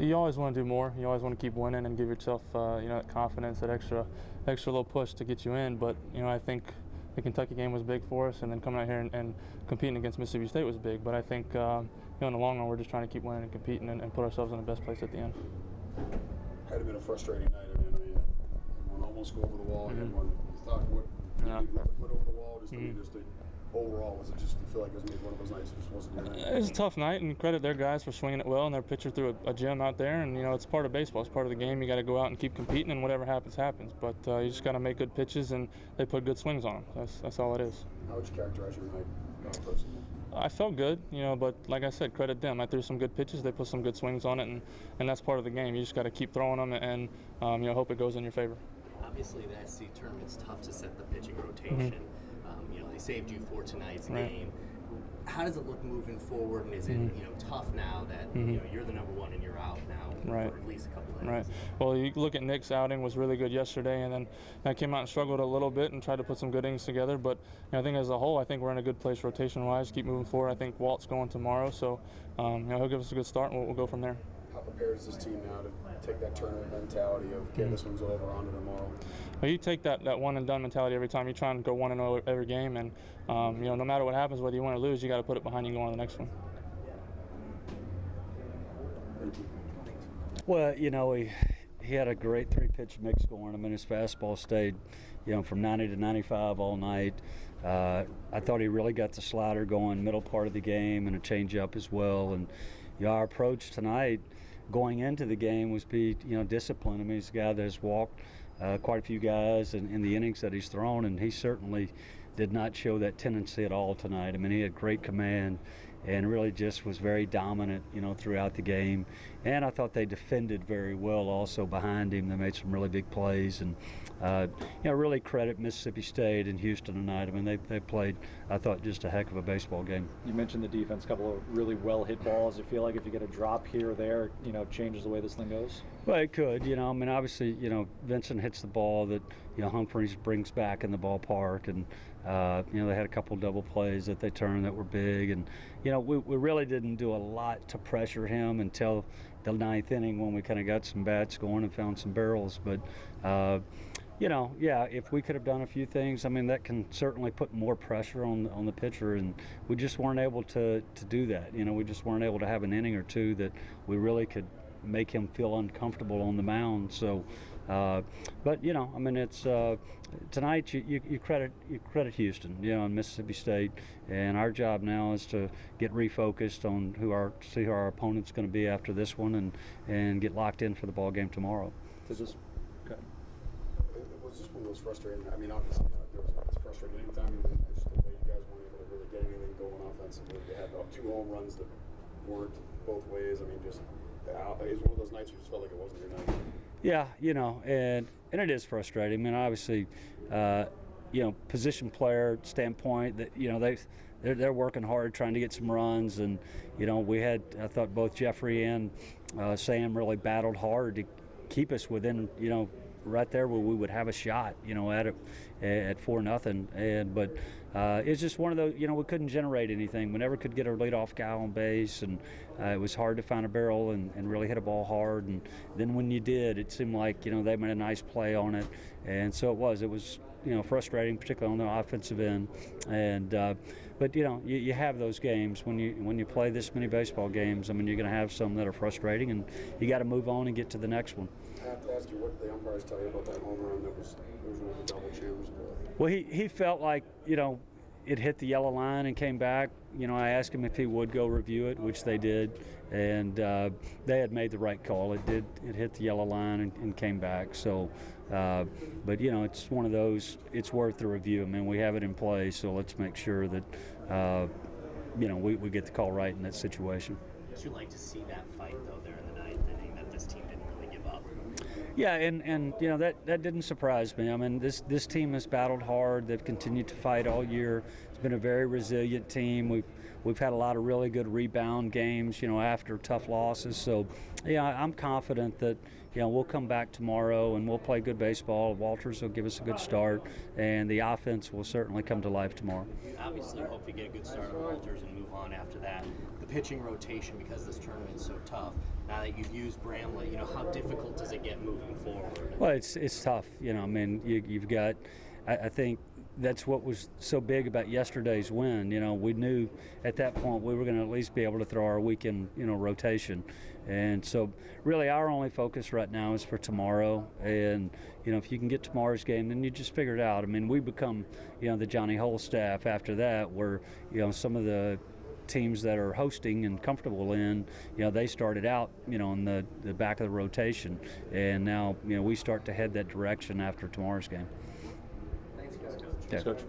You always want to do more. You always want to keep winning and give yourself, that confidence, that extra little push to get you in. But I think the Kentucky game was big for us, and then coming out here and competing against Mississippi State was big. But I think in the long run, we're just trying to keep winning and competing and put ourselves in the best place at the end. Had it been a frustrating night, I mean, you had one almost go over the wall, and one you thought went over the wall. Overall, was it just you feel like it was maybe one of those nights that just wasn't your night? It was a tough night, and credit their guys for swinging it well, and their pitcher threw a gem out there, and it's part of baseball, it's part of the game. You got to go out and keep competing, and whatever happens, happens. But you just got to make good pitches, and they put good swings on them. That's all it is. How would you characterize your night personally? I felt good, but like I said, credit them. I threw some good pitches, they put some good swings on it, and that's part of the game. You just got to keep throwing them, and hope it goes in your favor. Obviously, the SC tournament's tough to set the pitching rotation. They saved you for tonight's game. How does it look moving forward, and is it tough now that you're the number one and you're out now for at least a couple of innings? Well, you look at Nick's outing was really good yesterday, and then I came out and struggled a little bit and tried to put some good innings together. But I think as a whole, I think we're in a good place rotation-wise. Keep moving forward. I think Walt's going tomorrow, so he'll give us a good start, and we'll go from there. How prepared is this team now to take that tournament mentality of get this one's over, on to tomorrow? Well, you take that one and done mentality every time. You try and go 1-0 every game, and no matter what happens, whether you win or lose, you got to put it behind you and go on to the next one. Well, he had a great 3-pitch mix going. I mean, his fastball stayed, from 90 to 95 all night. I thought he really got the slider going middle part of the game and a changeup as well. And our approach tonight, going into the game, was be disciplined. I mean, he's a guy that has walked quite a few guys in the innings that he's thrown, and he certainly did not show that tendency at all tonight. I mean, he had great command and really just was very dominant, throughout the game. And I thought they defended very well also behind him. They made some really big plays, and really credit Mississippi State and Houston tonight. I mean, they played, I thought, just a heck of a baseball game. You mentioned the defense, a couple of really well hit balls. You feel like if you get a drop here or there, changes the way this thing goes? Well, it could. I mean, obviously, Vincent hits the ball that Humphreys brings back in the ballpark, and they had a couple double plays that they turned that were big, and we really didn't do a lot to pressure him until the 9th inning when we kind of got some bats going and found some barrels. But if we could have done a few things, I mean, that can certainly put more pressure on the pitcher, and we just weren't able to do that. We just weren't able to have an inning or two that we really could make him feel uncomfortable on the mound. So, but I mean, it's tonight you credit Houston, and Mississippi State, and our job now is to get refocused on see who our opponent's going to be after this one, and get locked in for the ball game tomorrow. So just okay. It was just one of those frustrating. I mean, obviously, it's frustrating anytime just the way you guys weren't able to really get anything going offensively. You had 2 home runs that weren't both ways. I mean, just. It was one of those nights you just felt like it wasn't your night. Yeah, and it is frustrating. I mean, obviously, position player standpoint, that they're working hard trying to get some runs, and I thought both Jeffrey and Sam really battled hard to keep us within right there where we would have a shot at it at 4-0, but it's just one of those, we couldn't generate anything. We never could get a leadoff guy on base, and it was hard to find a barrel and really hit a ball hard. And then when you did, it seemed like, they made a nice play on it. And so it was frustrating, particularly on the offensive end. And but you have those games when you play this many baseball games. I mean, you're going to have some that are frustrating, and you got to move on and get to the next one. I have to ask you, what did the umpires tell you about that home run that was one of the double chambers? Well, he felt like it hit the yellow line and came back. I asked him if he would go review it, which they did, and they had made the right call. It hit the yellow line and came back. So, but it's one of those. It's worth the review. I mean, we have it in play, so let's make sure that we get the call right in that situation. Would you like to see that fight though there in the 9th inning, that this team didn't really give up? Yeah, and that didn't surprise me. I mean, this team has battled hard. They've continued to fight all year. It's been a very resilient team. We've had a lot of really good rebound games, after tough losses. So, I'm confident that we'll come back tomorrow and we'll play good baseball. Walters will give us a good start, and the offense will certainly come to life tomorrow. Obviously, you hope you get a good start on Walters and move on after that. The pitching rotation, because this tournament's so tough, now that you've used Bramlett, you know, how difficult does it get moving forward? Well, it's tough. You know, I mean, you've got, I think that's what was so big about yesterday's win. You know, we knew at that point we were going to at least be able to throw our weekend, you know, rotation. And so really our only focus right now is for tomorrow. And, you know, if you can get tomorrow's game, then you just figure it out. I mean, we become, you know, the Johnny Hull staff after that, where, you know, some of the teams that are hosting and comfortable in, you know, they started out, you know, in the back of the rotation. And now, you know, we start to head that direction after tomorrow's game. Thanks, guys. Yeah. Coach.